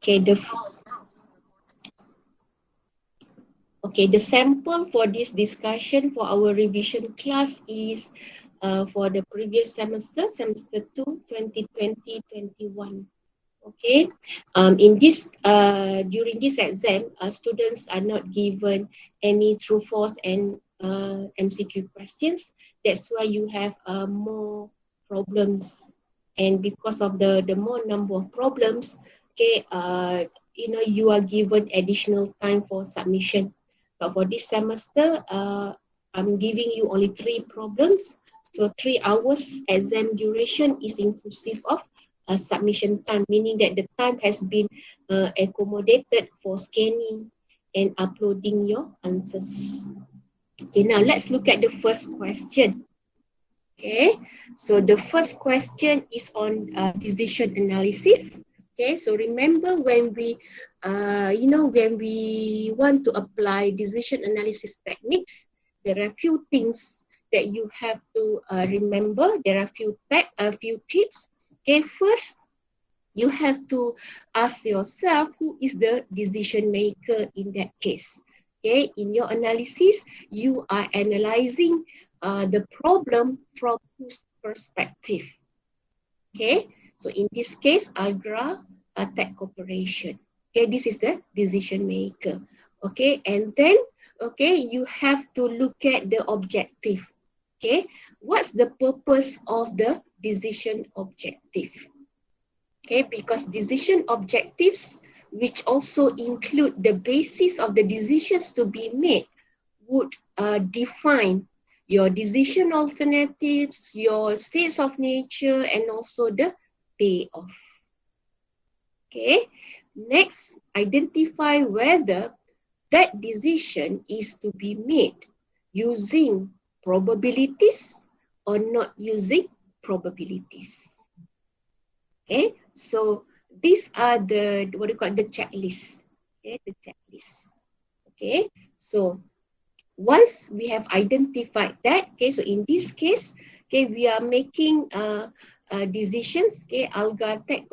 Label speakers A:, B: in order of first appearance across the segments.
A: Okay, the sample for this discussion for our revision class is for the previous semester, semester 2, 2020-21. Okay, in this during this exam, students are not given any true, false, and MCQ questions. That's why you have more problems, and because of the more number of problems, okay, you are given additional time for submission. But for this semester, I'm giving you only 3 problems. So 3 hours exam duration is inclusive of submission time, meaning that the time has been accommodated for scanning and uploading your answers. Okay, now let's look at the first question. Okay, so the first question is on decision analysis. Okay, so remember when we, when we want to apply decision analysis techniques, there are a few things that you have to remember. There are a few tips. Okay, first, you have to ask yourself who is the decision maker in that case. Okay, in your analysis, you are analyzing the problem from whose perspective. Okay, so in this case, Agra Tech Corporation. Okay, this is the decision maker. Okay, and then, okay, you have to look at the objective. Okay, what's the purpose of the decision objective? Okay, because decision objectives, which also include the basis of the decisions to be made, would define your decision alternatives, your states of nature, and also the payoff. Okay, next, identify whether that decision is to be made using probabilities or not using probabilities. Okay, so these are the, what do you call it, the checklist. Okay, the checklist. Okay, so once we have identified that, okay, so in this case, okay, we are making decisions. Okay, Algatech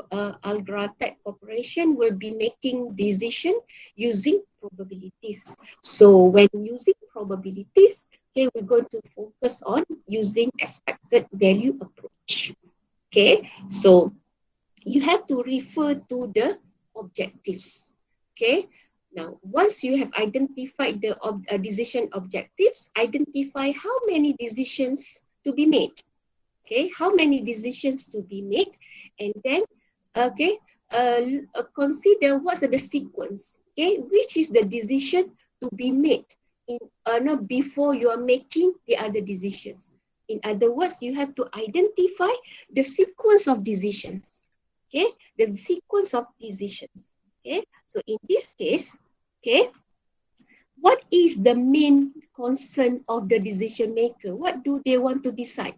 A: Corporation will be making decision using probabilities. So when using probabilities, okay, we're going to focus on using expected value approach. Okay, so you have to refer to the objectives. Okay, now once you have identified the decision objectives, identify how many decisions to be made. Okay, how many decisions to be made, and then, okay, consider what's the sequence. Okay, which is the decision to be made in not before you are making the other decisions. In other words, you have to identify the sequence of decisions. Okay, the sequence of decisions. Okay, so in this case, okay, what is the main concern of the decision maker? What do they want to decide?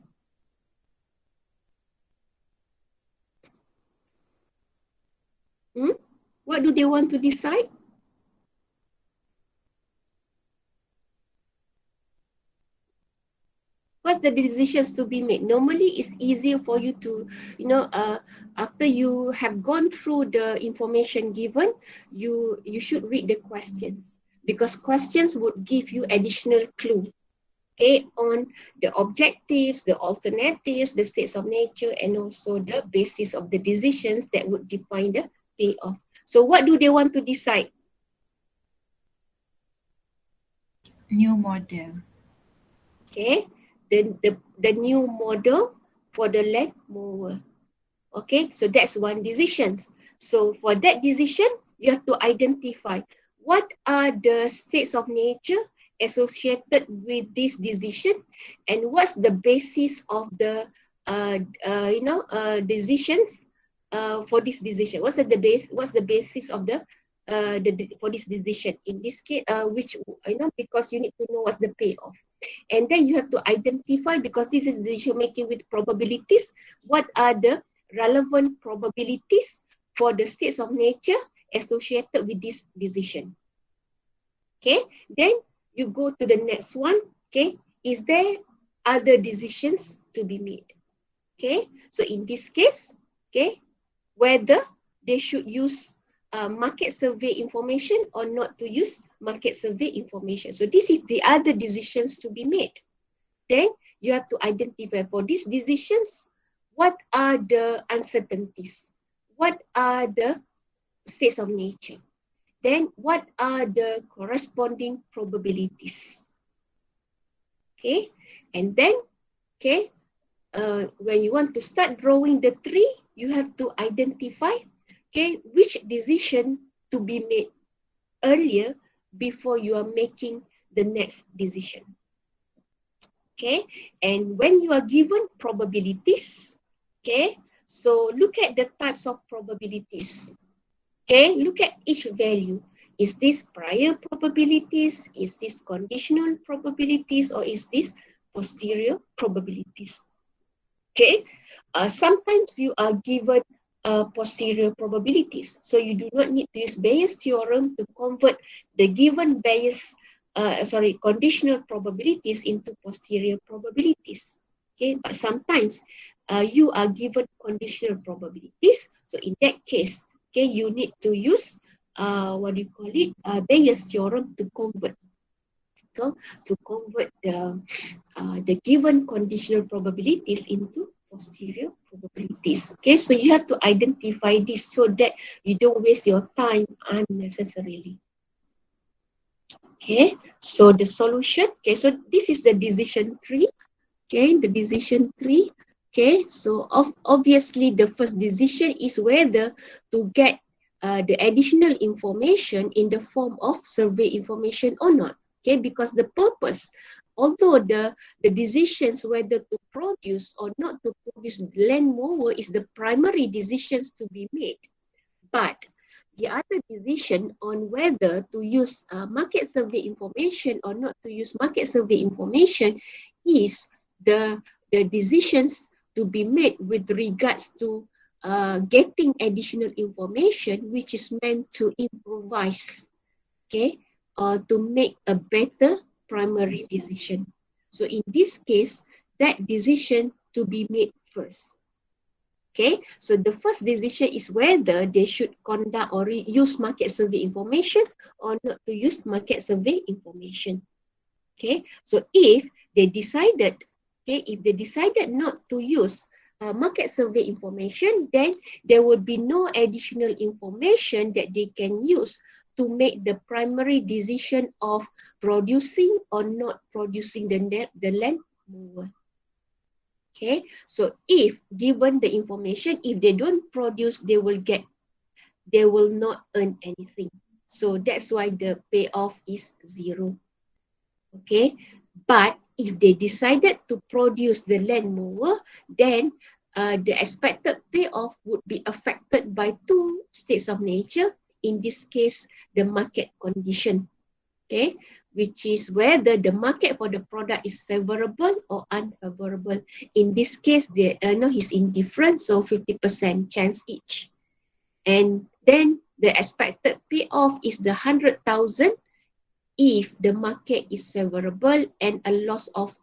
A: What do they want to decide? What's the decisions to be made? Normally, it's easier for you to, after you have gone through the information given, you should read the questions, because questions would give you additional clue, okay, on the objectives, the alternatives, the states of nature, and also the basis of the decisions that would define the payoff. So what do they want to decide?
B: New model.
A: Okay, the new model for the land mower. Okay, so that's one decision. So for that decision, you have to identify what are the states of nature associated with this decision, and what's the basis of the decisions for this decision. What's the basis of the for this decision in this case, which, because you need to know what's the payoff. And then you have to identify, because this is decision making with probabilities, what are the relevant probabilities for the states of nature associated with this decision. Okay, then you go to the next one. Okay, is there other decisions to be made? Okay, so in this case, okay, whether they should use market survey information or not to use market survey information. So this is the other decisions to be made. Then you have to identify for these decisions, what are the uncertainties? What are the states of nature? Then what are the corresponding probabilities? Okay, and then, okay, when you want to start drawing the tree, you have to identify, okay, which decision to be made earlier before you are making the next decision. Okay, and when you are given probabilities, okay, so look at the types of probabilities. Okay, look at each value. Is this prior probabilities? Is this conditional probabilities? Or is this posterior probabilities? Okay, sometimes you are given posterior probabilities. So you do not need to use Bayes' theorem to convert the given conditional probabilities into posterior probabilities. Okay, but sometimes you are given conditional probabilities. So in that case, okay, you need to use Bayes' theorem to convert. So to convert the given conditional probabilities into posterior probabilities. Okay, so you have to identify this so that you don't waste your time unnecessarily. Okay, so the solution. Okay, so this is the decision tree. Okay, the decision tree. Okay, so obviously the first decision is whether to get the additional information in the form of survey information or not. Okay, because the purpose, although the decisions whether to produce or not to produce land mower is the primary decisions to be made, but the other decision on whether to use market survey information or not to use market survey information is the decisions to be made with regards to getting additional information, which is meant to improvise, okay, or to make a better primary decision. So in this case, that decision to be made first. Okay, so the first decision is whether they should conduct or use market survey information or not to use market survey information. Okay, so if they decided not to use market survey information, then there will be no additional information that they can use to make the primary decision of producing or not producing the land mower. Okay, so if given the information, if they don't produce, they will not earn anything. So that's why the payoff is 0. Okay, but if they decided to produce the land mower, then the expected payoff would be affected by 2 states of nature. In this case, the market condition. Okay, which is whether the market for the product is favorable or unfavorable. In this case, the earner is indifferent, so 50% chance each. And then the expected payoff is the 100,000 if the market is favorable, and a loss of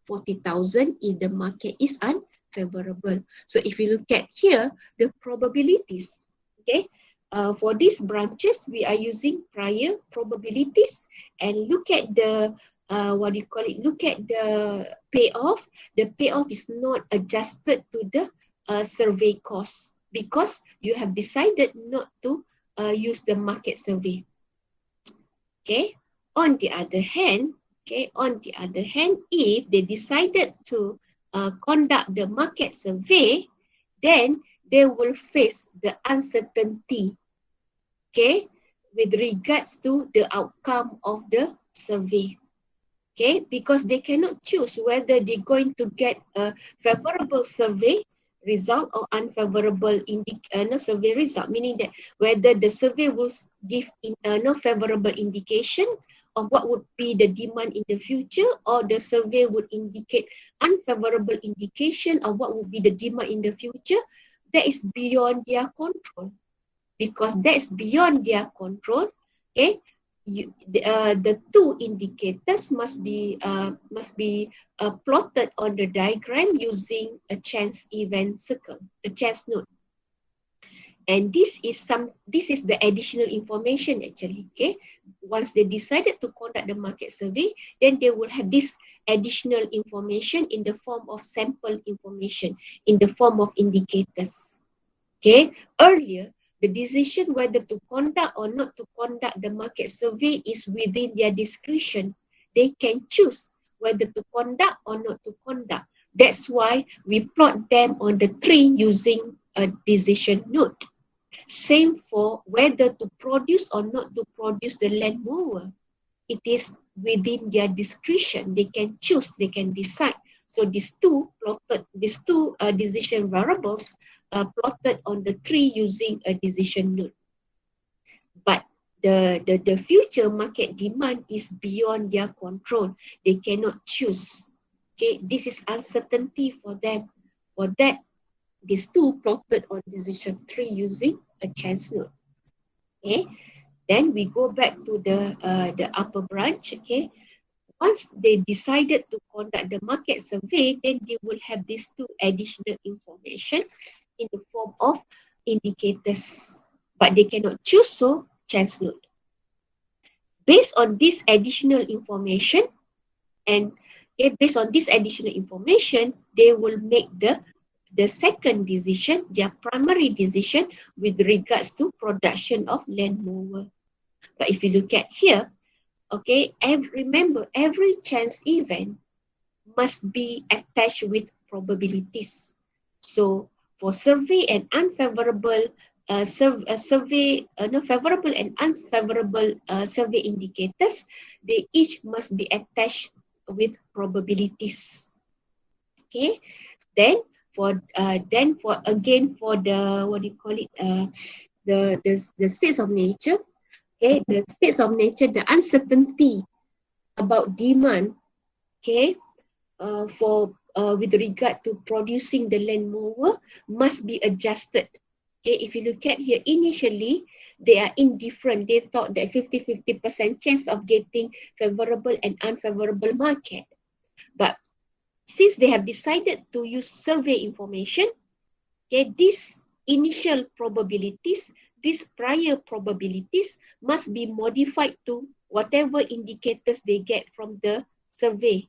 A: 40,000 if the market is unfavorable. So if you look at here, the probabilities, okay, for these branches, we are using prior probabilities, and look at the look at the payoff. The payoff is not adjusted to the survey cost because you have decided not to use the market survey. Okay. On the other hand, if they decided to conduct the market survey, then they will face the uncertainty, okay, with regards to the outcome of the survey. Okay, because they cannot choose whether they're going to get a favorable survey result or unfavorable survey result, meaning that whether the survey will give no favorable indication of what would be the demand in the future, or the survey would indicate unfavorable indication of what would be the demand in the future. That is beyond their control. Because that's beyond their control, okay, the 2 indicators must be plotted on the diagram using a chance event circle, a chance node. And this is the additional information actually. Okay, once they decided to conduct the market survey, then they will have this additional information in the form of sample information, in the form of indicators. Okay, earlier the decision whether to conduct or not to conduct the market survey is within their discretion. They can choose whether to conduct or not to conduct. That's why we plot them on the tree using a decision node. Same for whether to produce or not to produce the land mower. It is within their discretion. They can choose, they can decide. So these two decision variables are plotted on the tree using a decision node. But the future market demand is beyond their control. They cannot choose. Okay, this is uncertainty for them. For that, these two plotted on decision tree using a chance node. Okay, then we go back to the upper branch. Okay, once they decided to conduct the market survey, then they will have these two additional information in the form of indicators, but they cannot choose, so chance node. Based on this additional information, and based on this additional information, they will make the second decision, their primary decision with regards to production of land mower. But if you look at here, okay, remember every chance event must be attached with probabilities. So for survey and unfavorable favorable and unfavorable survey indicators, they each must be attached with probabilities. Okay, then for the what do you call it, the states of nature. Okay, the states of nature, the uncertainty about demand, okay, with regard to producing the land mower must be adjusted. Okay, if you look at here, initially they are indifferent. They thought that 50% chance of getting favorable and unfavorable market. But since they have decided to use survey information, okay, these initial probabilities, these prior probabilities must be modified to whatever indicators they get from the survey.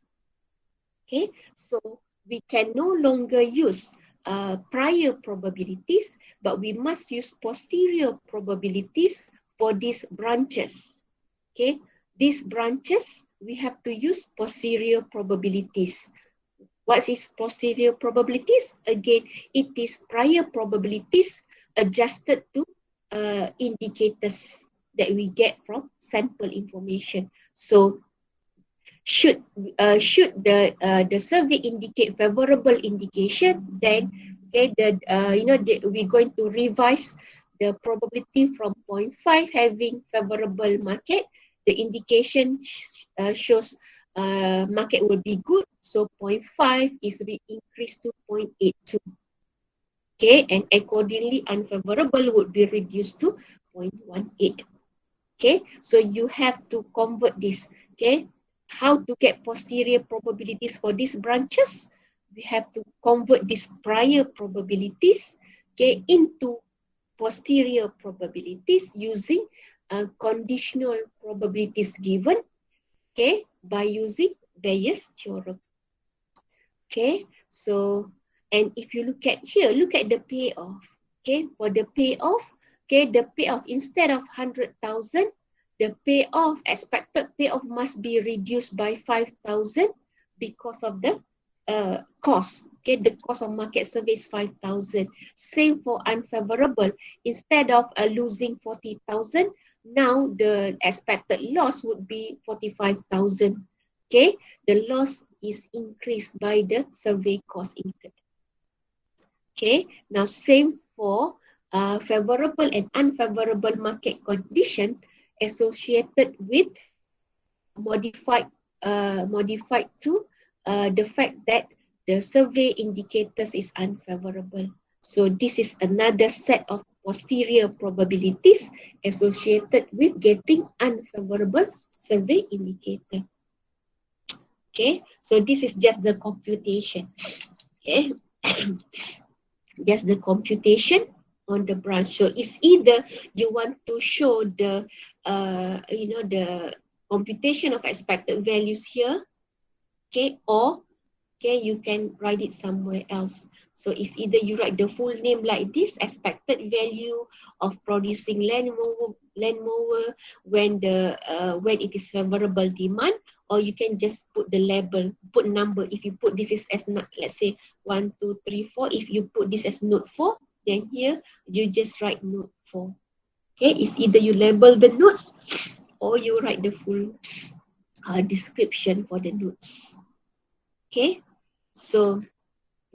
A: Okay, so we can no longer use prior probabilities, but we must use posterior probabilities for these branches. Okay, these branches, we have to use posterior probabilities. What is posterior probabilities? Again, it is prior probabilities adjusted to indicators that we get from sample information. So should the survey indicate favorable indication, then okay, we're going to revise the probability from 0.5 having favorable market. The indication shows market will be good, so 0.5 is increased to 0.82. Okay, and accordingly unfavorable would be reduced to 0.18. Okay, so you have to convert this. Okay, how to get posterior probabilities for these branches? We have to convert these prior probabilities, okay, into posterior probabilities using conditional probabilities given, okay, by using Bayes' theorem. Okay, so, and if you look at here, look at the payoff. Okay, for the payoff, okay, the payoff instead of 100,000, the payoff, expected payoff must be reduced by 5,000 because of the cost. Okay, the cost of market survey is 5,000. Same for unfavorable. Instead of losing 40,000, now the expected loss would be 45,000. Okay, the loss is increased by the survey cost incurred. Okay, now same for favorable and unfavorable market condition associated with modified to the fact that the survey indicators is unfavorable. So this is another set of posterior probabilities associated with getting unfavorable survey indicator. Okay, so this is just the computation. Okay, just the computation on the branch. So it's either you want to show the the computation of expected values here, okay, or okay, you can write it somewhere else. So it's either you write the full name like this, expected value of producing land mower when it is favorable demand, or you can just put the label, put number. If you put this is as let's say 1, 2, 3, 4. If you put this as note 4, then here you just write note 4. Okay, it's either you label the notes or you write the full description for the notes. Okay, so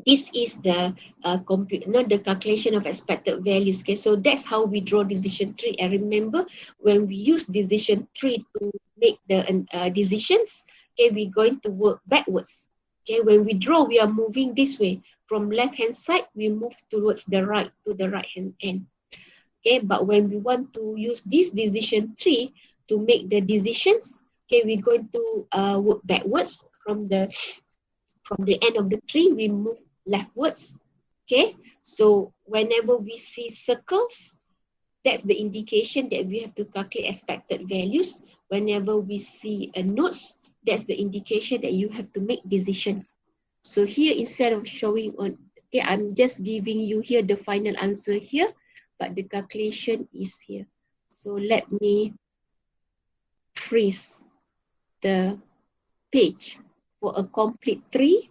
A: this is the the calculation of expected values. Okay, so that's how we draw decision tree. And remember, when we use decision tree to make the decisions, okay, we're going to work backwards. Okay, when we draw, we are moving this way. From left hand side, we move towards the right, to the right hand end. Okay, but when we want to use this decision tree to make the decisions, okay, we're going to work backwards. From the end of the tree, we move leftwards. Okay, so whenever we see circles, that's the indication that we have to calculate expected values. Whenever we see a notes, that's the indication that you have to make decisions. So here, instead of showing on, okay, I'm just giving you here the final answer here, but the calculation is here. So let me freeze the page for a complete tree.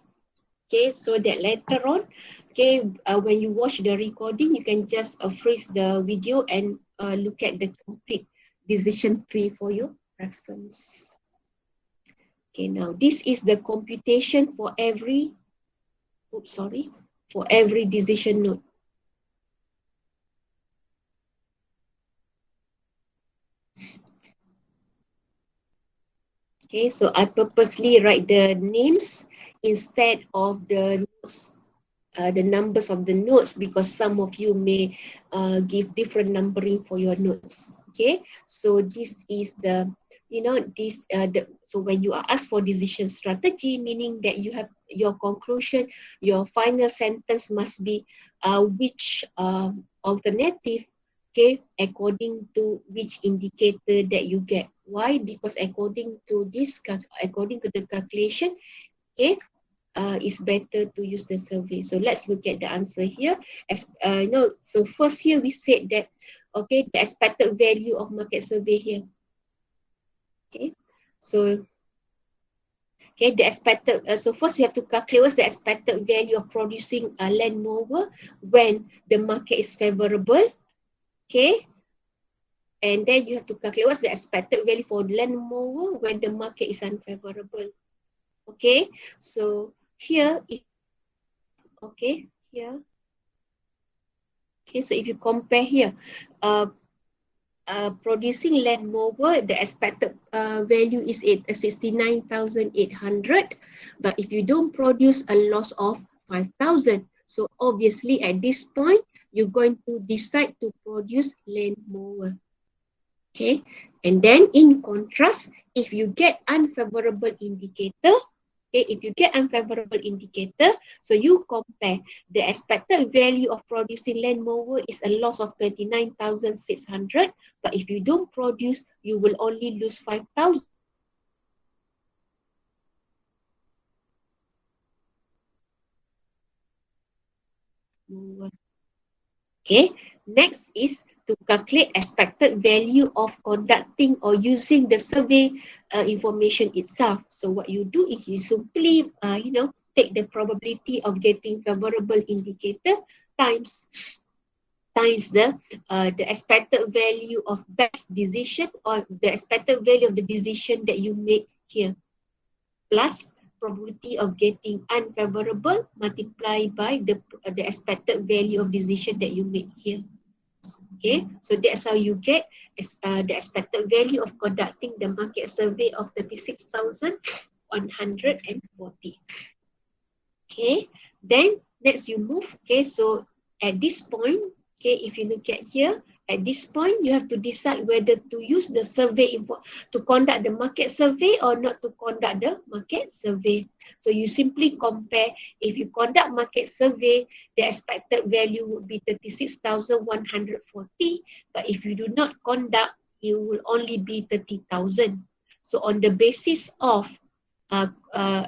A: Okay, so that later on, okay, when you watch the recording, you can just freeze the video and look at the complete decision tree for your reference. Okay, now this is the computation for every, for every decision node. Okay, so I purposely write the names instead of the nodes, the numbers of the nodes, because some of you may give different numbering for your nodes. Okay, so this is the, so when you are asked for decision strategy, meaning that you have your conclusion, your final sentence must be which alternative, okay, according to which indicator that you get. Why? Because according to the calculation, okay, it's better to use the survey. So let's look at the answer here. So first here we said that, okay, the expected value of market survey here. Okay, so okay, the expected. So first you have to calculate what's the expected value of producing a land mower when the market is favorable. Okay, and then you have to calculate what's the expected value for land mower when the market is unfavorable. Okay, so here, here. Okay, so if you compare here, producing land mower, the expected value is 69,800, but if you don't produce, a loss of 5,000. So obviously at this point, you're going to decide to produce land mower. Okay, and then in contrast, if you get unfavorable indicator, okay, if you get unfavorable indicator, so you compare the expected value of producing land mower is a loss of 29,600, but if you don't produce, you will only lose 5,000. Okay, next is to calculate expected value of conducting or using the survey information itself. So what you do is you simply, take the probability of getting favorable indicator times the expected value of best decision, or the expected value of the decision that you make here, plus probability of getting unfavorable multiplied by the expected value of decision that you make here. Okay, so that's how you get the expected value of conducting the market survey of 36,140. Okay, then next you move. Okay, so at this point, okay, if you look at here, At this point, you have to decide whether to use the survey info to conduct the market survey or not to conduct the market survey. So you simply compare. If you conduct market survey, the expected value would be 36,140. But if you do not conduct, it will only be 30,000. So on the basis of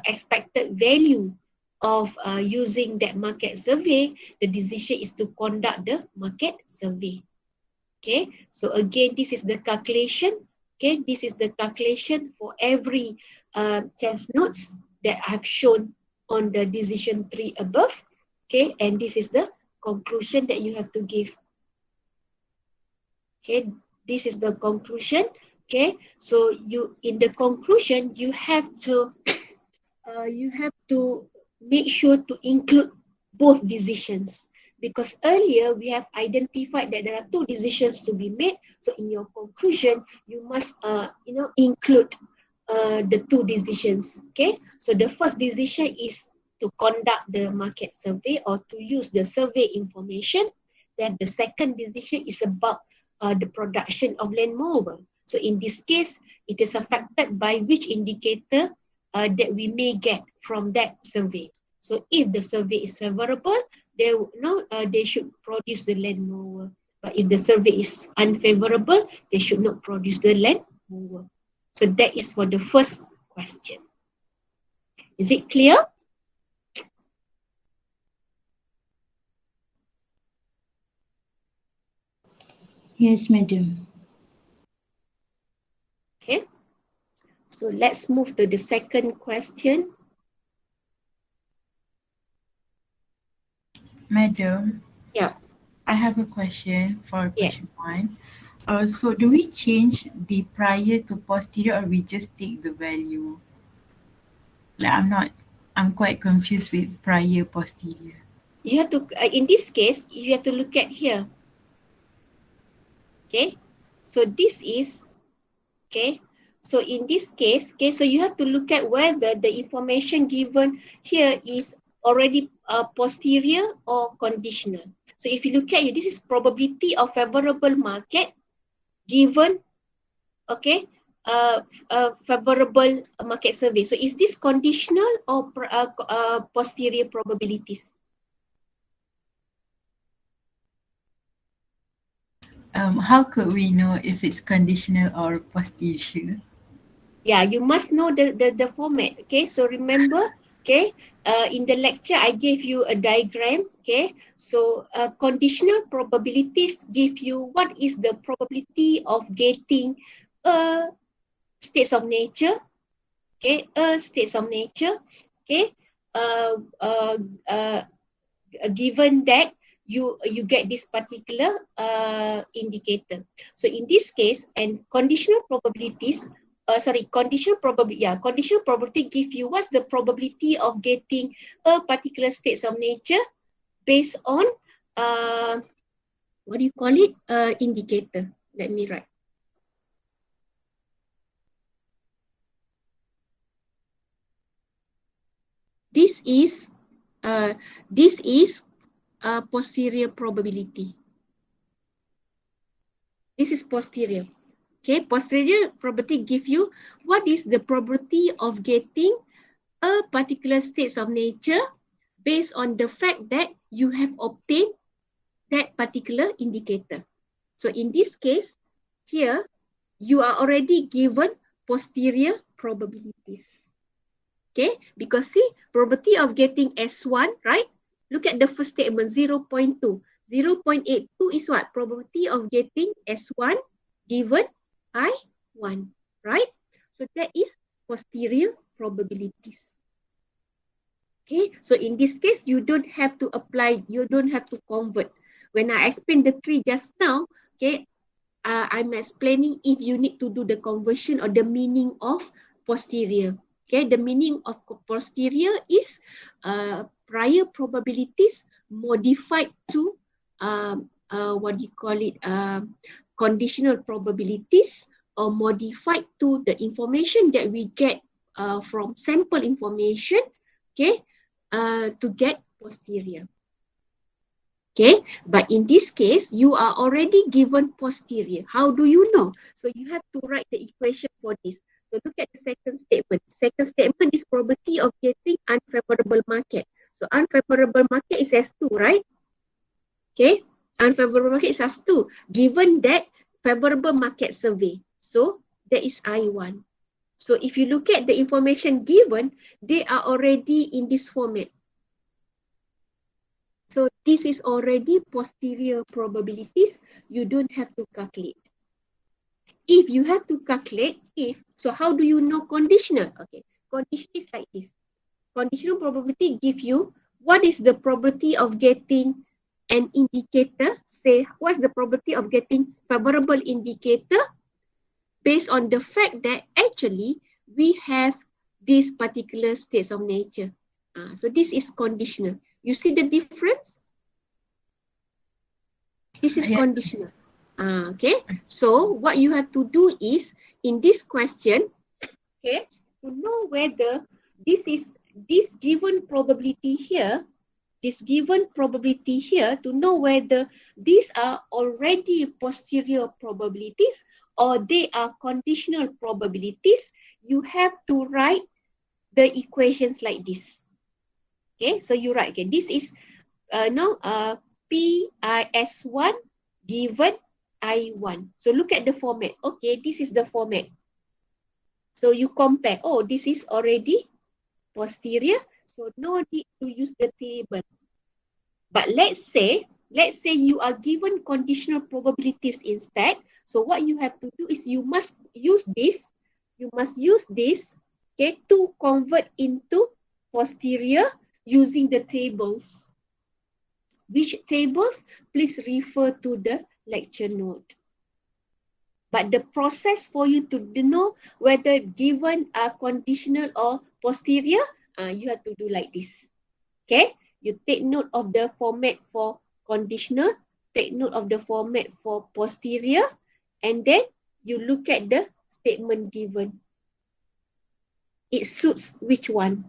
A: expected value of using that market survey, the decision is to conduct the market survey. Okay, so again, this is the calculation. Okay, this is the calculation for every test notes that I've shown on the decision tree above. Okay, and this is the conclusion that you have to give. Okay, this is the conclusion. Okay, so you in the conclusion you have to make sure to include both decisions. Because earlier we have identified that there are two decisions to be made. So in your conclusion, you must include the two decisions. Okay. So the first decision is to conduct the market survey or to use the survey information. Then the second decision is about the production of land mover. So in this case, it is affected by which indicator that we may get from that survey. So if the survey is favorable, they should produce the land mover. But if the survey is unfavorable, they should not produce the land mover. So that is for the first question. Is it clear?
B: Yes, madam.
A: Okay. So let's move to the second question.
B: Madam.
A: Yeah.
B: I have a question for question
A: Yes.
B: 1. So do we change the prior to posterior or we just take the value? Like I'm quite confused with prior posterior.
A: You have to, in this case, you have to look at here. Okay. So this is, okay. So in this case, okay, so you have to look at whether the information given here is already posterior or conditional. So if you look at it, this is probability of favorable market given, okay, favorable market survey. So is this conditional or posterior probabilities?
B: How could we know if it's conditional or posterior?
A: Yeah, you must know the format. Okay, so remember, okay, in the lecture I gave you a diagram. Okay, so conditional probabilities give you what is the probability of getting states of nature. Okay, states of nature. Okay, uh, uh, uh, given that you get this particular indicator. So in this case, and conditional probabilities, conditional probability give you what's the probability of getting a particular states of nature based on what do you call it? Indicator. Let me write. This is posterior probability. This is posterior. Okay, posterior probability give you what is the probability of getting a particular states of nature based on the fact that you have obtained that particular indicator. So in this case, here, you are already given posterior probabilities. Okay, because see, probability of getting S1, right? Look at the first statement, 0.2. 0.82 is what? Probability of getting S1 given I1, right? So that is posterior probabilities. Okay, so in this case, you don't have to apply, you don't have to convert. When I explained the tree just now, okay, I'm explaining if you need to do the conversion or the meaning of posterior. Okay, the meaning of posterior is prior probabilities modified to what do you call it? Conditional probabilities, or modified to the information that we get from sample information. Okay, to get posterior. Okay, but in this case, you are already given posterior. How do you know? So you have to write the equation for this. So look at the second statement. Second statement is probability of getting unfavorable market. So unfavorable market is S2, right? Okay, unfavorable market is S2. Given that favorable market survey. So that is I1. So if you look at the information given, they are already in this format. So this is already posterior probabilities. You don't have to calculate. If you have to calculate, so how do you know conditional? Okay, conditional is like this. Conditional probability give you what is the probability of getting an indicator. Say, what's the probability of getting favorable indicator based on the fact that actually we have these particular states of nature. So this is conditional. You see the difference? This is
B: Yes.
A: conditional. Okay, so what you have to do is, in this question, okay, to know whether this is this given probability here, to know whether these are already posterior probabilities or they are conditional probabilities, you have to write the equations like this. Okay, so you write, okay, this is PIS1 given I1. So look at the format. Okay, this is the format. So you compare. Oh, this is already posterior. So no need to use the table. But let's say you are given conditional probabilities instead. So what you have to do is you must use this. Okay, to convert into posterior using the tables. Which tables? Please refer to the lecture note. But the process for you to know whether given a conditional or posterior, you have to do like this. Okay? You take note of the format for conditional, take note of the format for posterior, and then you look at the statement given. It suits which one?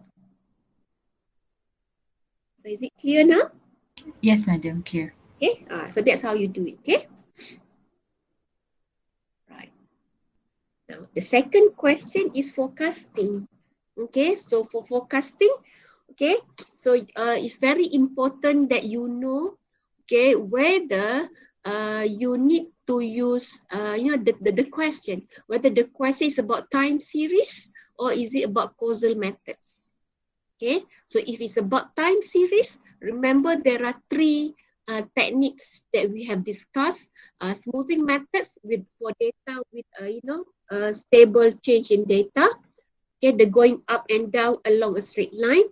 A: So is it clear now?
B: Yes, madam, clear.
A: Okay, so that's how you do it. Okay, right. Now the second question is forecasting. Okay, so for forecasting, okay, so it's very important that you know, okay, whether you need to use the question, whether the question is about time series or is it about causal methods. Okay, so if it's about time series, remember there are three techniques that we have discussed. Smoothing methods for data with stable change in data. Okay, the going up and down along a straight line,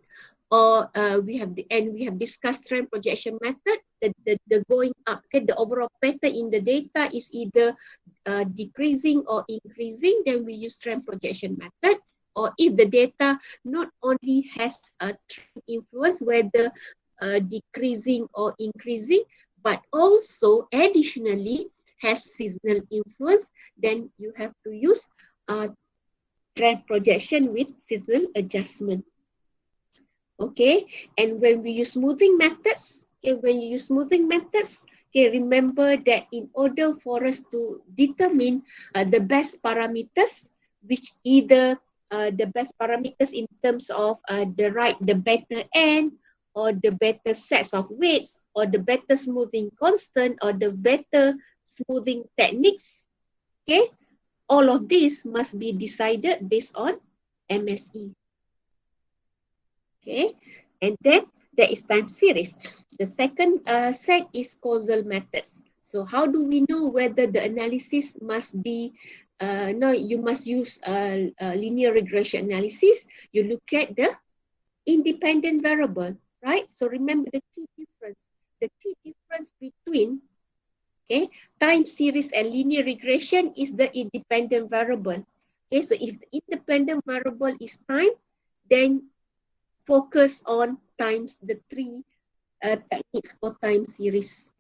A: or we have discussed trend projection method. The going up, okay, the overall pattern in the data is either decreasing or increasing, then we use trend projection method. Or if the data not only has a trend influence, whether decreasing or increasing, but also additionally has seasonal influence, then you have to use trend projection with seasonal adjustment. Okay, and when we use smoothing methods, remember that in order for us to determine the best parameters, which either the best parameters in terms of the better end, or the better sets of weights, or the better smoothing constant, or the better smoothing techniques, okay, all of these must be decided based on MSE. Okay, and then there is time series. The second set is causal methods. So how do we know whether the analysis must be, you must use linear regression analysis. You look at the independent variable, right? So remember the key difference. The key difference between time series and linear regression is the independent variable. Okay, so if the independent variable is time, then focus on times the three techniques for time series.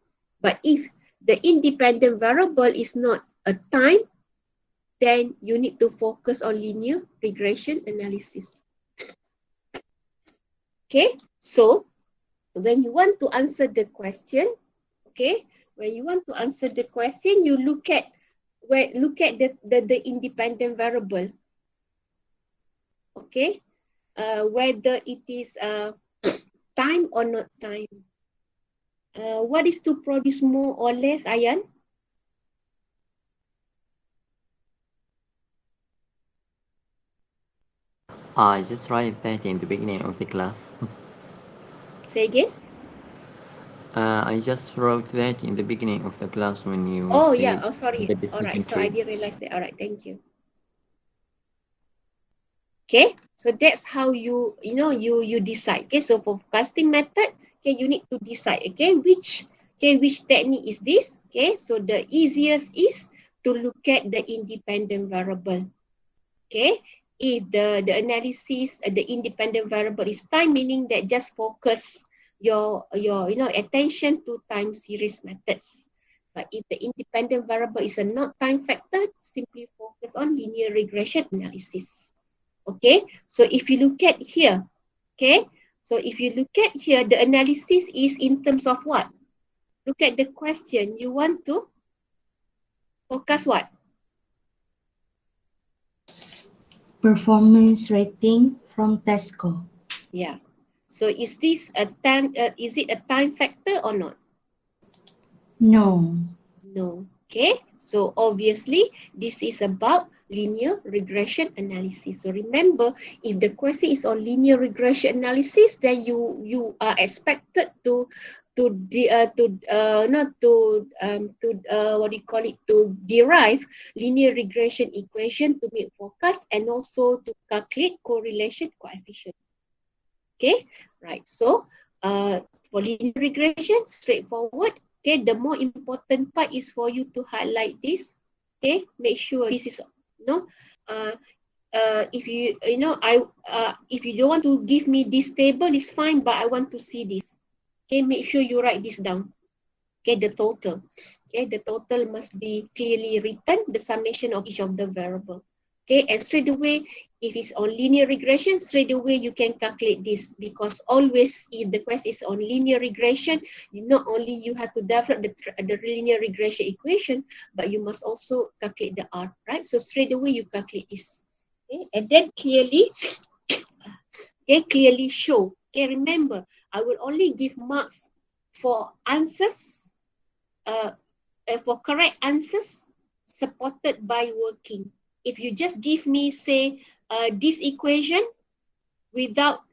A: But if the independent variable is not a time, then you need to focus on linear regression analysis. Okay, so when you want to answer the question, Okay, when you want to answer the question, you look at the independent variable. Okay, whether it is time or not time. What is to produce more or less, Ayan?
C: I just write that in the beginning of the class.
A: Say again.
C: I just wrote that in the beginning of the class when you
A: Oh yeah.
C: said
A: Oh sorry.
C: the
A: All right.
C: decision
A: So I
C: tree.
A: didn't realize that. All right. Thank you. Okay. So that's how you decide. Okay. So for forecasting method, okay, you need to decide. Okay, which technique is this? Okay. So the easiest is to look at the independent variable. Okay. If the analysis, the independent variable is time, meaning that just focus your attention to time series methods. But if the independent variable is a not time factor, simply focus on linear regression analysis. Okay, so if you look at here, okay, so if you look at here, the analysis is in terms of what? Look at the question. You want to focus what?
D: Performance rating from test score.
A: Yeah. So is this a time? Is it a time factor or not?
D: No.
A: No. Okay. So obviously, this is about linear regression analysis. So remember, if the question is on linear regression analysis, then you are expected what do you call it, to derive linear regression equation to make forecast and also to calculate correlation coefficient. Okay, right. So for linear regression, straightforward. Okay, the more important part is for you to highlight this. Okay, make sure this is uh, if if you don't want to give me this table, it's fine, but I want to see this. Okay, make sure you write this down. Okay, the total. Okay, the total must be clearly written, the summation of each of the variable. Okay, and straight away, if it's on linear regression, straight away you can calculate this, because always if the question is on linear regression, not only you have to develop the linear regression equation, but you must also calculate the R, right? So straight away you calculate this. Okay, and then clearly show. Okay, remember, I will only give marks for answers, for correct answers supported by working. If you just give me, say, this equation without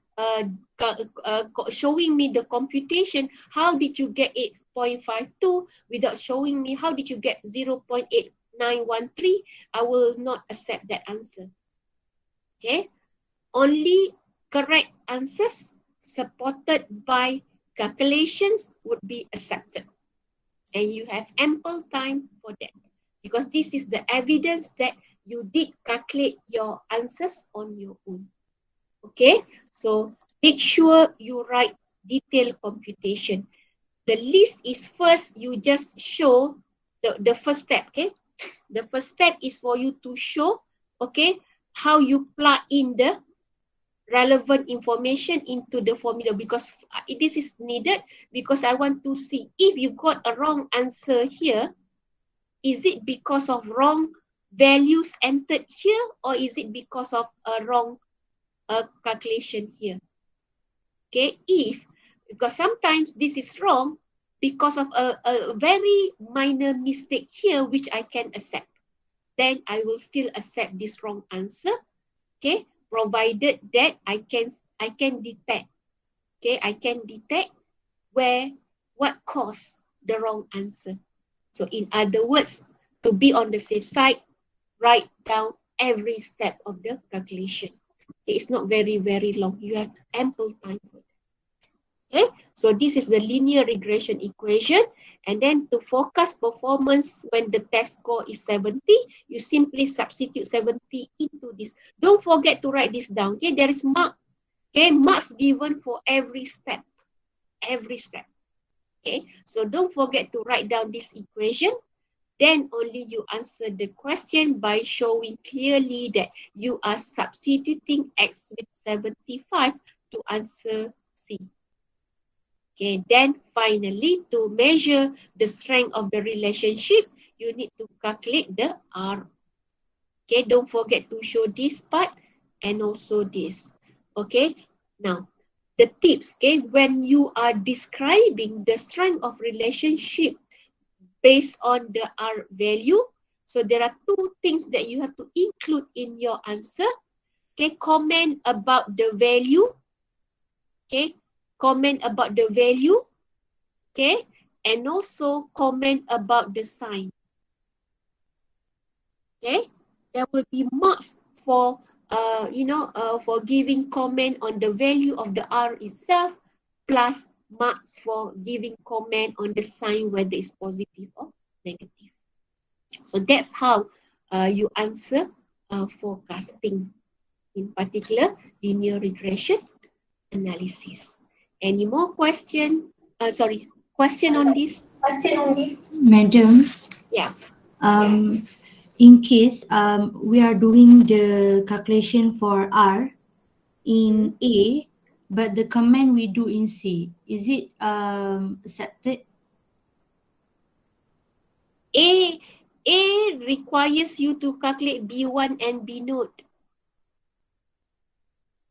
A: showing me the computation, how did you get 8.52, without showing me how did you get 0.8913, I will not accept that answer. Okay, only correct answers supported by calculations would be accepted. And you have ample time for that, because this is the evidence that you did calculate your answers on your own. Okay, so make sure you write detailed computation. The list is first, you just show the first step. Okay, the first step is for you to show, okay, how you plug in the relevant information into the formula, because this is needed, because I want to see if you got a wrong answer here, is it because of wrong values entered here, or is it because of a wrong calculation here? Okay, because sometimes this is wrong because of a very minor mistake here, which I can accept, then I will still accept this wrong answer. Okay, provided that I can detect. Okay, I can detect what caused the wrong answer. So in other words, to be on the safe side, write down every step of the calculation. It's not very, very long. You have ample time for it. Okay, so this is the linear regression equation. And then to forecast performance when the test score is 70, you simply substitute 70 into this. Don't forget to write this down. Okay, there is mark. Okay, marks given for every step. Every step. Okay, so don't forget to write down this equation. Then only you answer the question by showing clearly that you are substituting X with 75 to answer C. Okay, then finally, to measure the strength of the relationship, you need to calculate the R. Okay, don't forget to show this part and also this. Okay, now the tips, okay, when you are describing the strength of relationship based on the R value, so there are two things that you have to include in your answer. Okay, comment about the value. Okay, comment about the value. Okay, and also comment about the sign. Okay, there will be marks for for giving comment on the value of the R itself, plus marks for giving comment on the sign, whether it's positive or negative. So that's how you answer forecasting, in particular linear regression analysis. Any more question? Question on this?
D: Madam,
A: Yeah.
D: in case we are doing the calculation for R in A, but the command we do in C, is it accepted?
A: A requires you to calculate B1 and B node.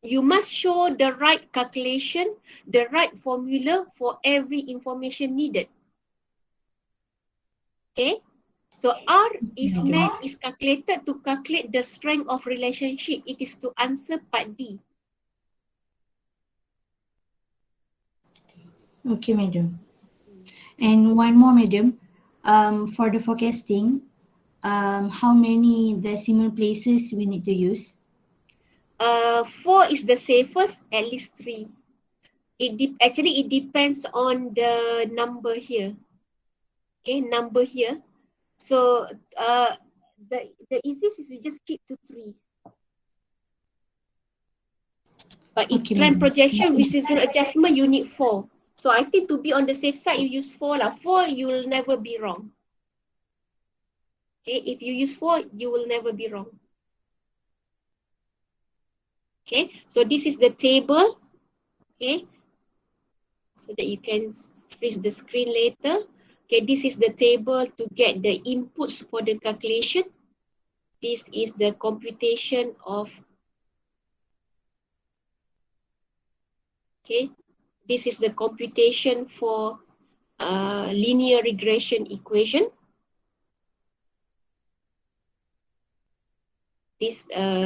A: You must show the right calculation, the right formula for every information needed. Okay? So R is calculated to calculate the strength of relationship. It is to answer part D.
D: Okay, madam. And one more, madam. For the forecasting, how many decimal places we need to use?
A: 4 is the safest, at least 3. Actually, it depends on the number here. Okay, number here. So the easiest is we just keep to 3. But in trend projection with seasonal adjustment, you need 4. So I think to be on the safe side, you use 4 lah. 4, you will never be wrong. Okay, if you use 4, you will never be wrong. Okay, so this is the table. Okay, so that you can freeze the screen later. Okay, this is the table to get the inputs for the calculation. This is the computation of, okay, this is the computation for linear regression equation. This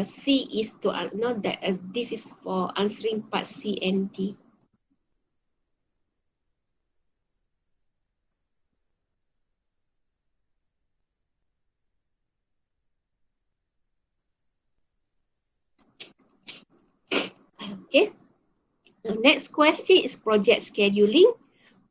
A: C is to not that this is for answering part C and D. Okay. The next question is project scheduling.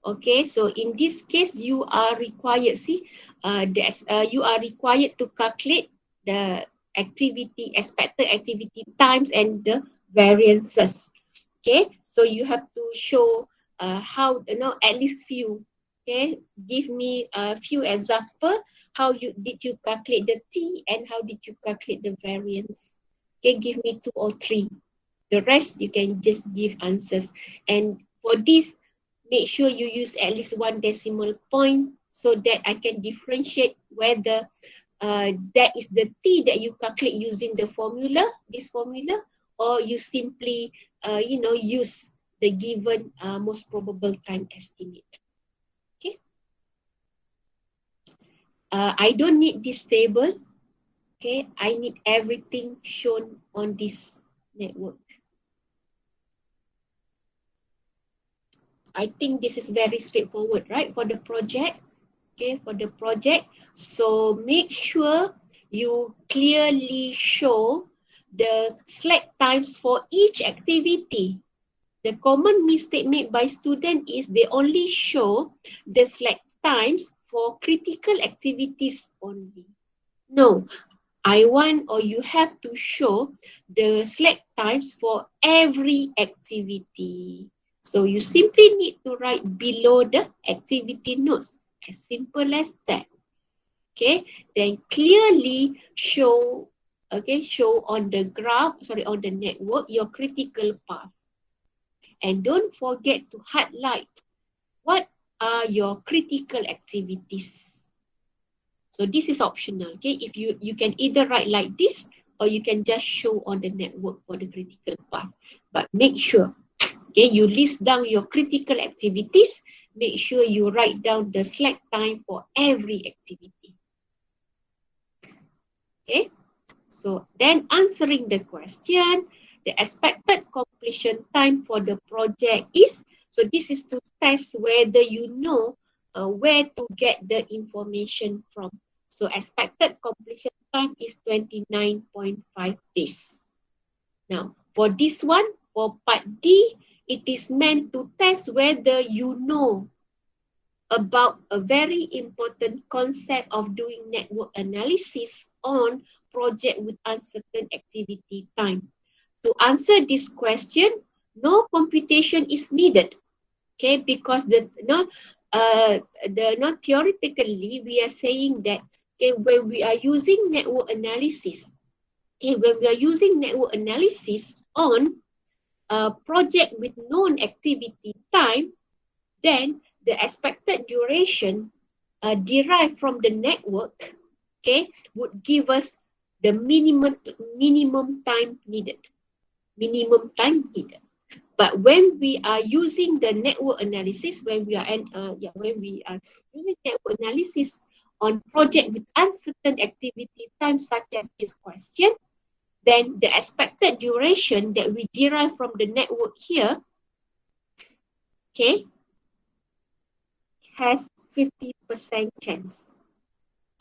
A: Okay, so in this case, you are required, you are required to calculate the activity, expected activity times and the variances. Okay, so you have to show how, at least few. Okay, give me a few example. How did you calculate the T and how did you calculate the variance? Okay, give me 2 or 3. The rest, you can just give answers. And for this, make sure you use at least 1 decimal point so that I can differentiate whether that is the T that you calculate using the formula, this formula, or you simply, use the given most probable time estimate. Okay. I don't need this table. Okay, I need everything shown on this network. I think this is very straightforward, right? For the project, okay, for the project. So make sure you clearly show the slack times for each activity. The common mistake made by students is they only show the slack times for critical activities only. No, you have to show the slack times for every activity. So you simply need to write below the activity notes, as simple as that. Okay, then clearly show on the graph, on the network, your critical path. And don't forget to highlight what are your critical activities? So this is optional, okay? If you can either write like this or you can just show on the network for the critical path. But make sure, okay, you list down your critical activities. Make sure you write down the slack time for every activity. Okay, so then answering the question, the expected completion time for the project is, so this is to test whether you know where to get the information from. So expected completion time is 29.5 days. Now, for this one, for part D, it is meant to test whether you know about a very important concept of doing network analysis on project with uncertain activity time. To answer this question, no computation is needed, okay? Because not theoretically we are saying that, okay, when we are using network analysis, okay, when we are using network analysis on a project with known activity time, then the expected duration derived from the network, okay, would give us the minimum time needed. Minimum time needed. But when we are using the network analysis, when we are using network analysis on project with uncertain activity time, such as this question, then the expected duration that we derive from the network here, okay, has 50% chance.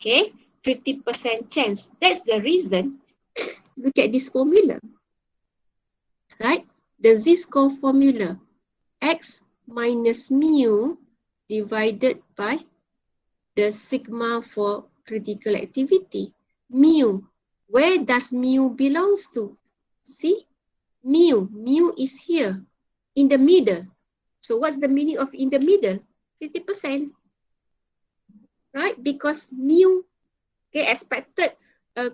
A: Okay, 50% chance. That's the reason. Look at this formula. Right? The z-score formula. X minus mu divided by the sigma for critical activity. Mu. Where does mu belongs to? See? Mu. Mu is here. In the middle. So what's the meaning of in the middle? 50%. Right? Because mu, okay, expected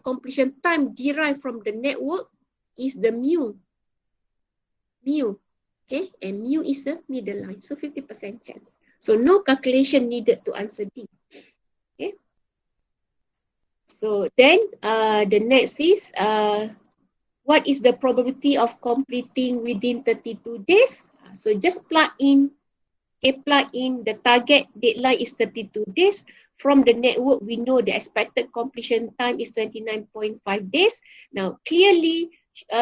A: completion time derived from the network is the mu. Mu, okay, and mu is the middle line, so 50% chance. So no calculation needed to answer D. Okay. So then the next is what is the probability of completing within 32 days? So just plug in. Okay, plug in the target deadline is 32 days. From the network, we know the expected completion time is 29.5 days. Now, clearly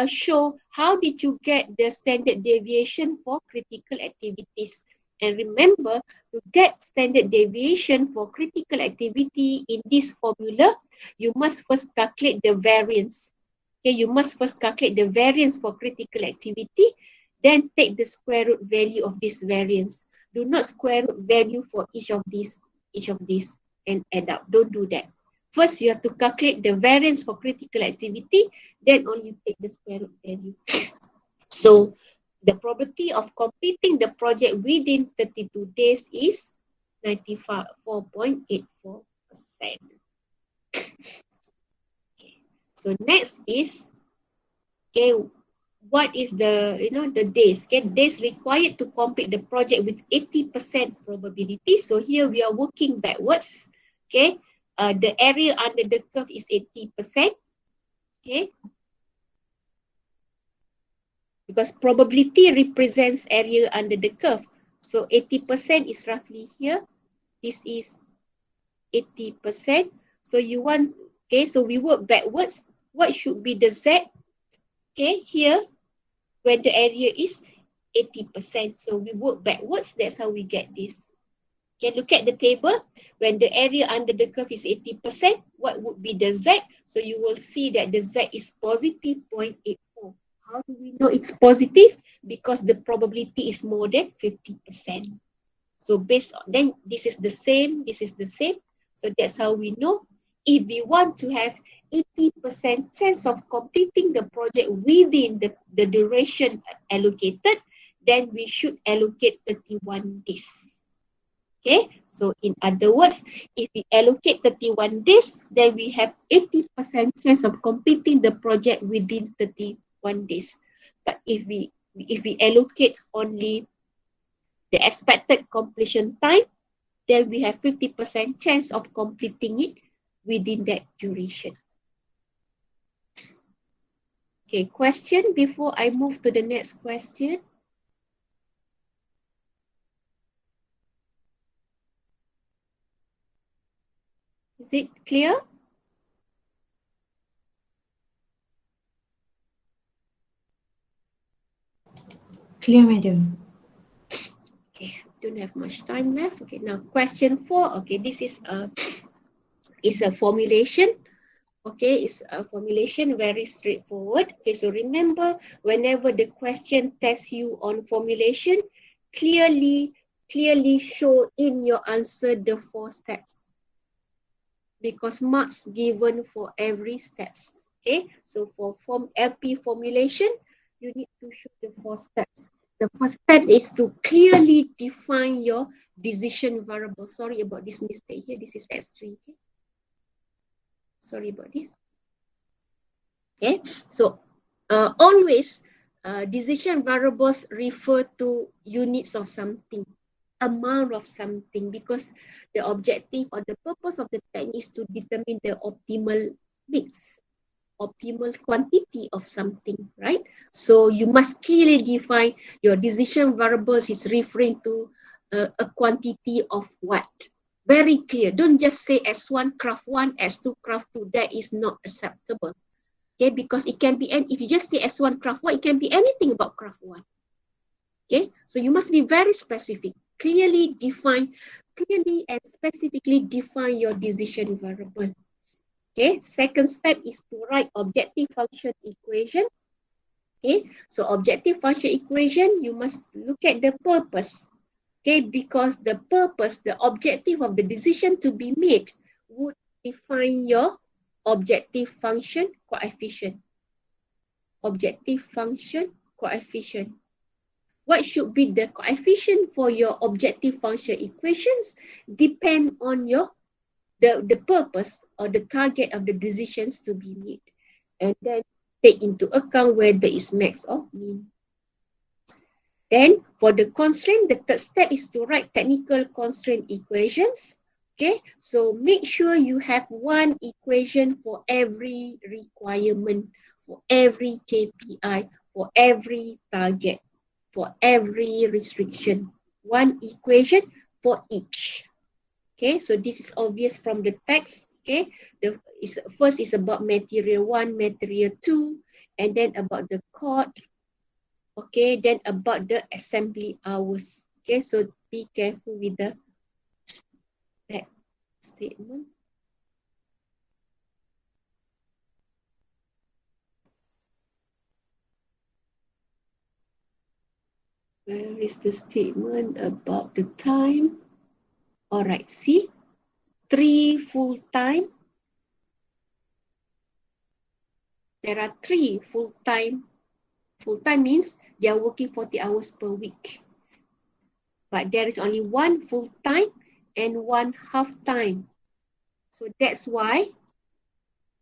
A: show how did you get the standard deviation for critical activities. And remember, to get standard deviation for critical activity in this formula, you must first calculate the variance. Okay, you must first calculate the variance for critical activity, then take the square root value of this variance. Do not square root value for each of these and add up. Don't do that. First, you have to calculate the variance for critical activity, then only take the square root value. So, the probability of completing the project within 32 days is 94.84%. So, next is, okay, what is the, the days? Okay, days required to complete the project with 80% probability. So here we are working backwards. Okay, the area under the curve is 80%. Okay, because probability represents area under the curve. So 80% is roughly here. This is 80%. So you want, okay, so we work backwards. What should be the Z? Okay, here, when the area is 80%. So we work backwards. That's how we get this. Okay, look at the table. When the area under the curve is 80%, what would be the Z? So you will see that the Z is positive 0.84. How do we know it's positive? Because the probability is more than 50%. So based on, then this is the same, this is the same. So that's how we know. If we want to have 80% chance of completing the project within the duration allocated, then we should allocate 31 days. Okay, so in other words, if we allocate 31 days, then we have 80% chance of completing the project within 31 days. But if we allocate only the expected completion time, then we have 50% chance of completing it within that duration. Okay, question before I move to the next question. Is it clear?
D: Clear, madam.
A: Okay, don't have much time left. Okay, now question 4. Okay, this is a formulation. Okay, it's a formulation, very straightforward. Okay, so remember, whenever the question tests you on formulation, clearly show in your answer the 4 steps, because marks given for every steps. Okay, so for LP formulation, you need to show the 4 steps. The first step is to clearly define your decision variable. Sorry about this mistake here. This is S3. Okay? Sorry about this. Okay, so always decision variables refer to units of something, amount of something, because the objective or the purpose of the technique is to determine the optimal mix, optimal quantity of something, right? So you must clearly define your decision variables is referring to a quantity of what. Very clear. Don't just say S1 craft 1, S2 craft 2. That is not acceptable. Okay, because it can be, and if you just say S1 craft 1, it can be anything about craft 1. Okay, so you must be very specific. Clearly and specifically define your decision variable. Okay, second step is to write objective function equation. Okay, so objective function equation, you must look at the purpose. Okay, because the purpose, the objective of the decision to be made would define your objective function coefficient. Objective function coefficient. What should be the coefficient for your objective function equations depend on your the purpose or the target of the decisions to be made, and then take into account whether is max or min. Then for the constraint, the third step is to write technical constraint equations. Okay, so make sure you have one equation for every requirement, for every KPI, for every target, for every restriction. One equation for each. Okay, so this is obvious from the text. Okay, first is about material 1, material 2, and then about the code. Okay, then about the assembly hours. Okay, so be careful with that statement. Where is the statement about the time? All right, see, 3 full time. There are 3 full time. Full time means they are working 40 hours per week. But there is only 1 full time and 1 half time. So that's why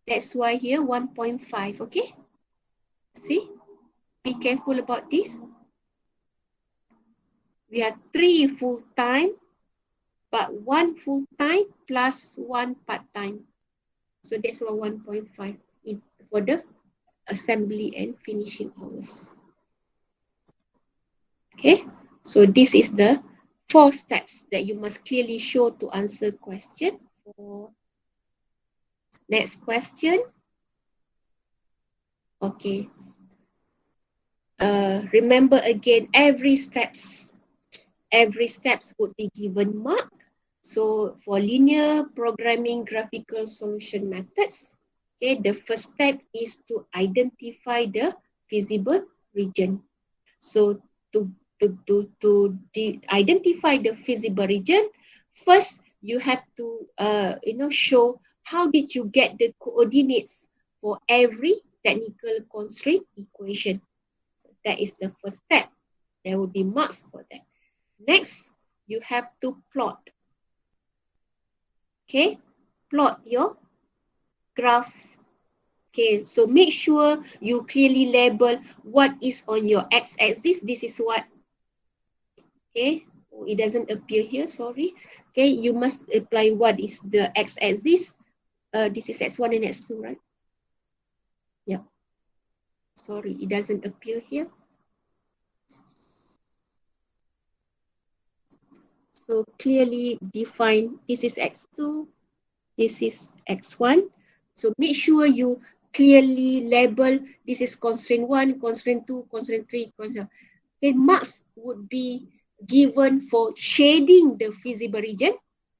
A: here 1.5, okay? See, be careful about this. We have 3 full time, but 1 full time plus 1 part time. So that's why 1.5 for the assembly and finishing hours. Okay, so this is the 4 steps that you must clearly show to answer question. For next question. Okay. Remember again, every steps would be given mark. So for linear programming graphical solution methods, okay, the first step is to identify the feasible region. So to identify the feasible region, first you have to show how did you get the coordinates for every technical constraint equation. So that is the first step. There will be marks for that. Next, you have to plot. Okay, plot your graph. Okay, so make sure you clearly label what is on your x-axis. This is what. Okay, Oh, it doesn't appear here, sorry. Okay, you must apply what is the x-axis. This is x1 and x2, right? Yeah. Sorry, it doesn't appear here. So clearly define, this is x2, this is x1. So make sure you clearly label, this is constraint 1, constraint 2, constraint 3, constraint. Okay, marks would be given for shading the feasible region.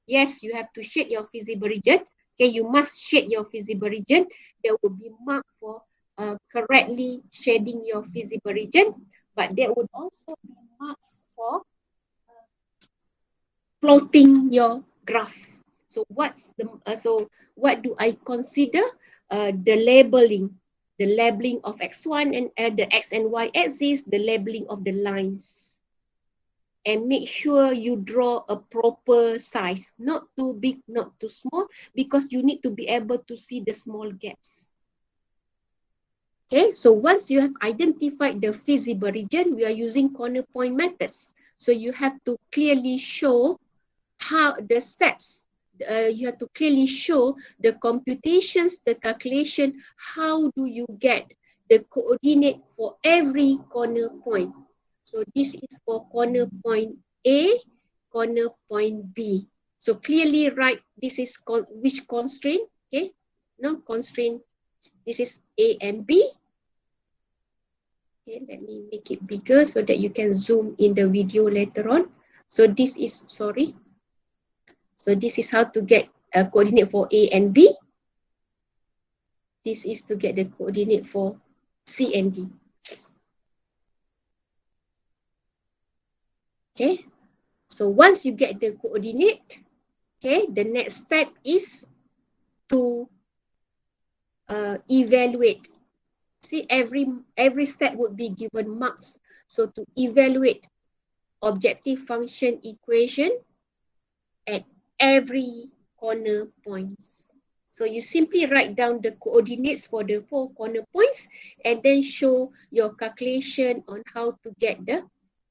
A: Yes, you have to shade your feasible region. Okay, you must shade your feasible region. There will be mark for correctly shading your feasible region, but there would also be marks for plotting your graph. So what's the what do I consider the labeling? The labeling of x1 and the x and y axis, the labeling of the lines. And make sure you draw a proper size, not too big, not too small, because you need to be able to see the small gaps. Okay, so once you have identified the feasible region, we are using corner point methods. So you have to clearly show how the steps, you have to clearly show the computations, the calculation, how do you get the coordinate for every corner point. So this is for corner point A, corner point B. So clearly write this is which constraint, okay? No constraint, this is A and B. Okay, let me make it bigger so that you can zoom in the video later on. So this is, sorry. So this is how to get a coordinate for A and B. This is to get the coordinate for C and D. Okay, so once you get the coordinate, okay, the next step is to evaluate. See, every step would be given marks. So to evaluate objective function equation at every corner points. So you simply write down the coordinates for the 4 corner points and then show your calculation on how to get the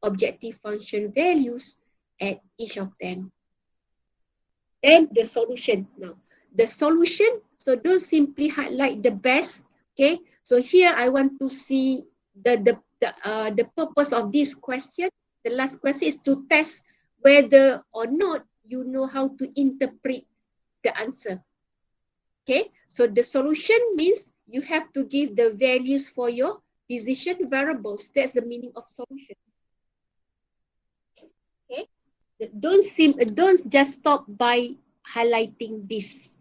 A: objective function values at each of them. Then the solution. Now, the solution, so don't simply highlight the best, okay? So here I want to see the purpose of this question. The last question is to test whether or not you know how to interpret the answer. Okay, so the solution means you have to give the values for your decision variables. That's the meaning of solution. Okay, don't just stop by highlighting this.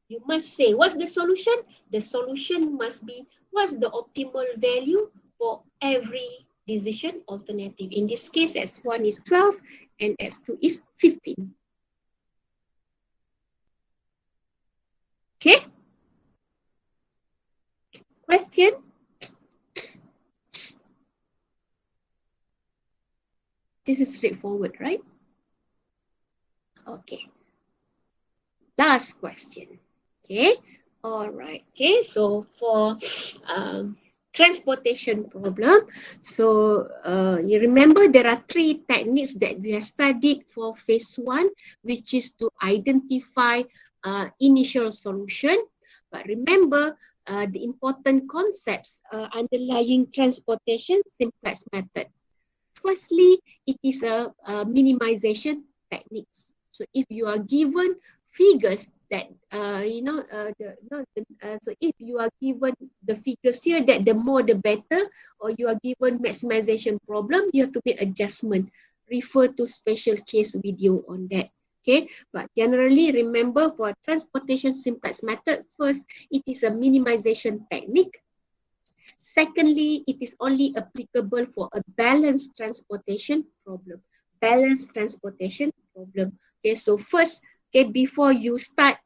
A: You must say, what's the solution? The solution must be, what's the optimal value for every decision alternative? In this case, x1 is 12 and x2 is 15. Okay? Question? This is straightforward, right? Okay. Last question. Okay. All right. Okay. So for transportation problem, so you remember there are 3 techniques that we have studied for phase 1, which is to identify initial solution. But remember the important concepts underlying transportation simplex method. Firstly, it is a minimization techniques. So if you are given figures that so if you are given the figures here that the more the better, or you are given maximization problem, you have to make adjustment. Refer to special case video on that. Okay, but generally remember for transportation simplex method, first it is a minimization technique. Secondly, it is only applicable for a balanced transportation problem. Balanced transportation problem. Okay, so first, okay, before you start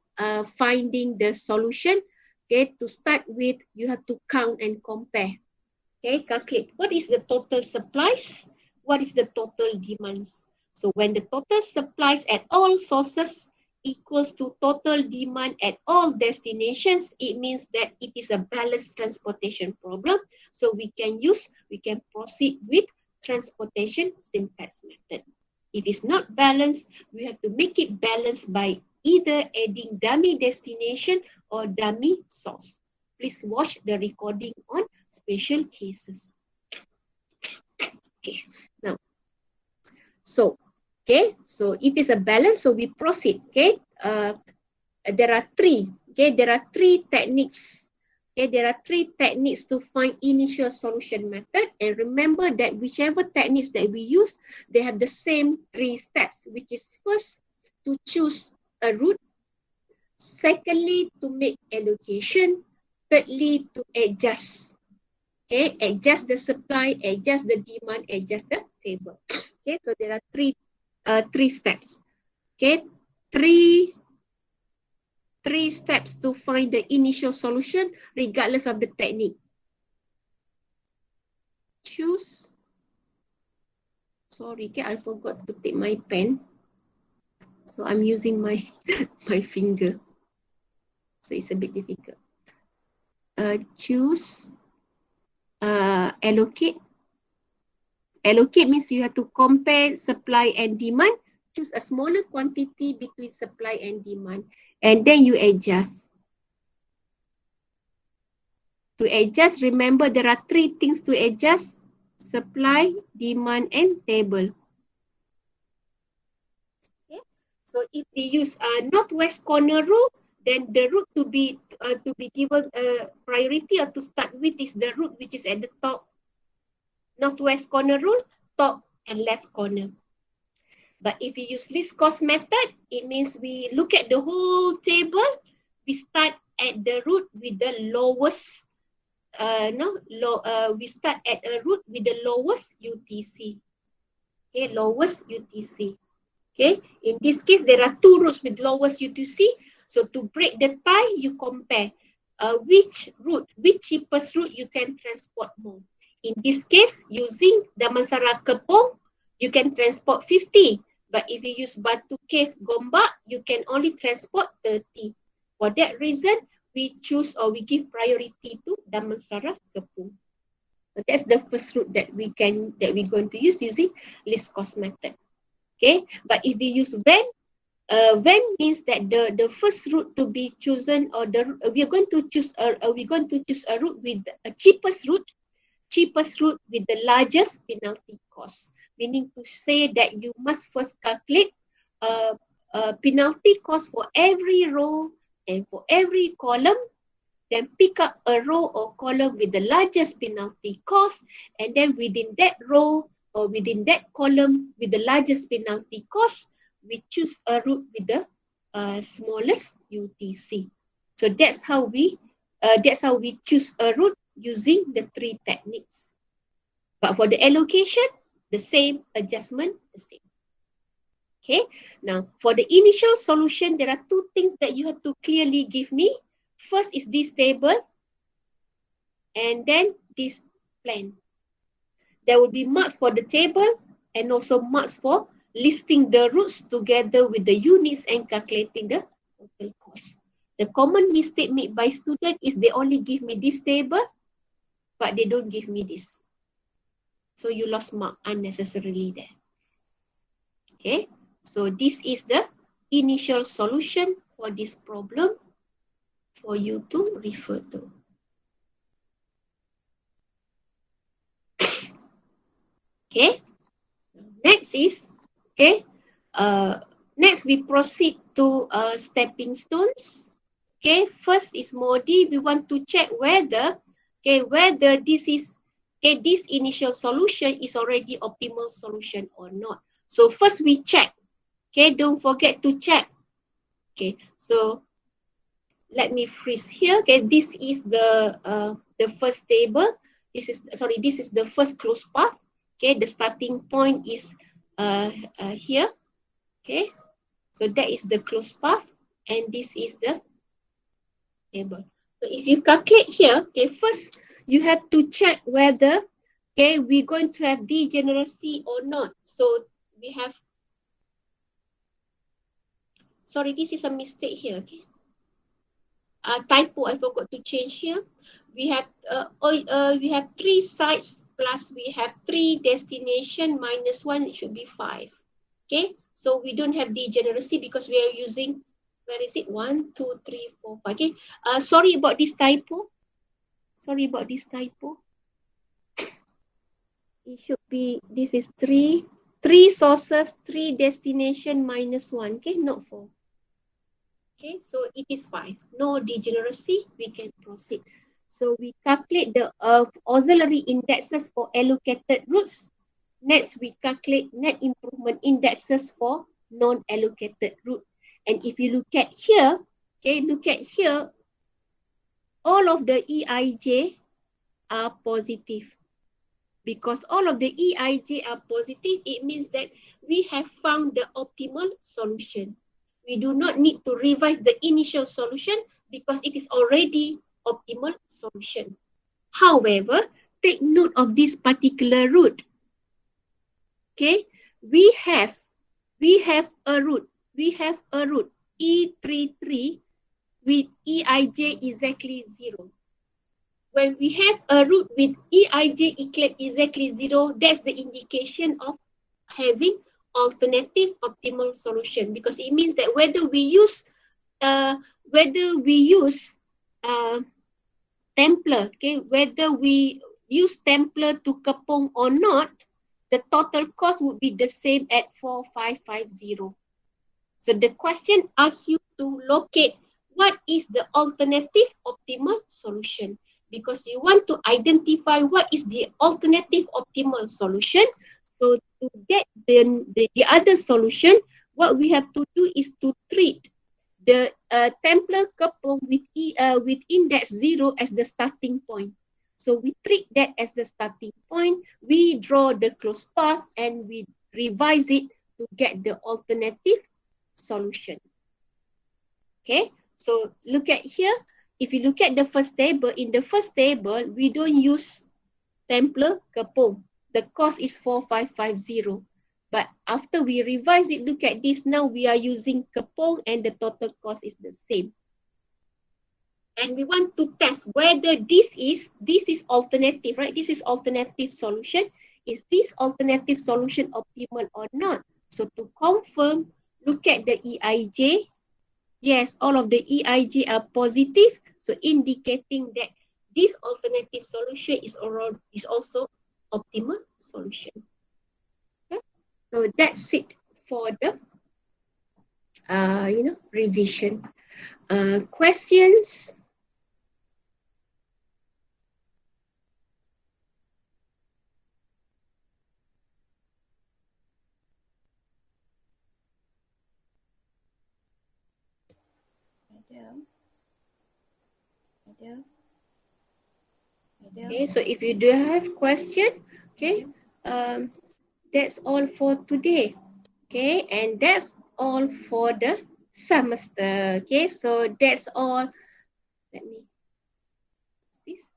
A: finding the solution, okay, to start with, you have to count and compare. Okay, calculate what is the total supplies, what is the total demands. So when the total supplies at all sources equals to total demand at all destinations, it means that it is a balanced transportation problem. So we can proceed with transportation simplex method. If it's not balanced, we have to make it balanced by either adding dummy destination or dummy source. Please watch the recording on special cases. Okay, now, so it is a balance, so we proceed. Okay, there are three. Okay, there are three techniques. Okay, there are three techniques to find initial solution method. And remember that whichever techniques that we use, they have the same three steps, which is first to choose a route, secondly to make allocation, thirdly to adjust. Okay, adjust the supply, adjust the demand, adjust the table. Okay, so there are three steps. Okay, three steps to find the initial solution regardless of the technique. Choose. Sorry, okay, I forgot to take my pen. So I'm using my my finger. So it's a bit difficult. Choose. Allocate. Allocate means you have to compare supply and demand. Choose a smaller quantity between supply and demand. And then you adjust. To adjust, remember there are three things to adjust: supply, demand, and table. Okay. So if we use northwest corner rule, then the route to be given priority or to start with is the route which is at the top. Northwest corner rule, top and left corner. But if you use least cost method, it means we look at the whole table. We start at the route with the lowest. We start at a route with the lowest UTC. Okay, lowest UTC. Okay, in this case, there are two routes with lowest UTC. So to break the tie, you compare which cheapest route you can transport more. In this case, using Damansara Kepong, you can transport 50. But if you use Batu Cave Gombak, you can only transport 30. For that reason, we choose or we give priority to Damansara Kepong. So that's the first route that we're going to use using least cost method. Okay, but if we use van means that the first route to be chosen, or we're going to choose a route with a cheapest route with the largest penalty cost. Meaning to say that you must first calculate penalty cost for every row and for every column, then pick up a row or column with the largest penalty cost, and then within that row or within that column with the largest penalty cost, we choose a route with the smallest UTC. So that's how we choose a route using the three techniques. But for the allocation, the same, adjustment, the same. Okay, now for the initial solution, there are two things that you have to clearly give me. First is this table, and then this plan. There will be marks for the table and also marks for listing the routes together with the units and calculating the total cost. The common mistake made by students is they only give me this table, but they don't give me this. So you lost mark unnecessarily there. Okay, so this is the initial solution for this problem for you to refer to. Okay, next is, next we proceed to stepping stones. Okay, first is MODI. We want to check whether this initial solution is already optimal solution or not. So first we check. Okay, don't forget to check. Okay, so let me freeze here. Okay, this is the first table. This is the first closed path. Okay, the starting point is here. Okay, so that is the closed path, and this is the table. So if you calculate here, okay, first you have to check whether, okay, we're going to have degeneracy or not. So we have, sorry, this is a mistake here, okay. Typo, I forgot to change here. We have 3 sites plus we have 3 destination minus 1, it should be 5. Okay, so we don't have degeneracy because we are using, where is it? 1, 2, 3, 4, 5. Okay, sorry about this typo. Sorry about this typo. It should be, this is 3 sources, 3 destination minus 1. Okay, not 4. Okay, so it is 5. No degeneracy, we can proceed. So we calculate the auxiliary indexes for allocated routes. Next, we calculate net improvement indexes for non-allocated route. And if you look at here, okay, look at here, all of the EIJ are positive. Because all of the EIJ are positive, it means that we have found the optimal solution. We do not need to revise the initial solution because it is already optimal solution. However, take note of this particular route. Okay, we have a route. We have a route E33 with EIJ exactly 0. When we have a route with EIJ equal exactly 0, that's the indication of having alternative optimal solution, because it means that whether we use Templar, okay, whether we use Templar to Kepong or not, the total cost would be the same at 4550. So the question asks you to locate what is the alternative optimal solution, because you want to identify what is the alternative optimal solution. So to get the other solution, what we have to do is to treat the Templar Kepong with index 0 as the starting point. So we treat that as the starting point, we draw the closed path and we revise it to get the alternative solution. Okay, so look at here. If you look at the first table, in the first table, we don't use Templar Kepong. The cost is 4550. But after we revise it, look at this. Now we are using Kepong and the total cost is the same. And we want to test whether this is alternative, right? This is alternative solution. Is this alternative solution optimal or not? So to confirm, look at the EIJ. Yes, all of the EIJ are positive. So indicating that this alternative solution is also optimal solution. Okay? So that's it for the revision. Questions? Okay, so if you do have question, okay, that's all for today. Okay, and that's all for the semester. Okay, so that's all. Let me use this.